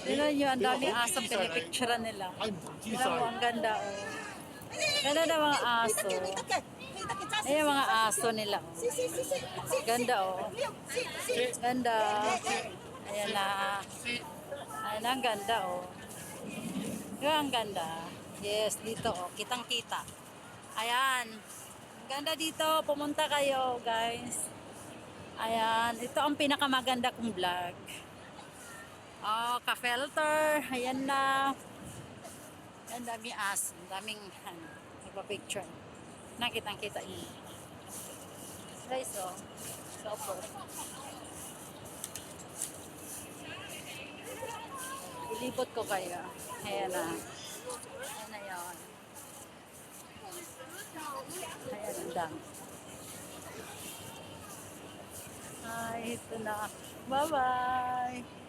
Tignan nyo, ang daming asong pinipicturean nila. Tignan mo, ang ganda, oh. Ganda ng mga aso. Ayan yung mga aso nila, oh. Ganda, oh. Ganda. Ayan na. Ayan, ang ganda, oh. Diba, ang ganda. Yes, dito, oh. Kitang-kita. Ayan. Ang ganda dito. Pumunta kayo, guys. Ayan. Ito ang pinakamaganda kong vlog. Oh, ka-filter. Ayan na. Ang daming aso. Ang daming, nagpa-picture. Nakitang-kita yun. Guys, oh. Super. Ilibot ko kayo. Ayan na. Ayan na yun. Ayan, ang dami. Ay, ito na. Bye-bye!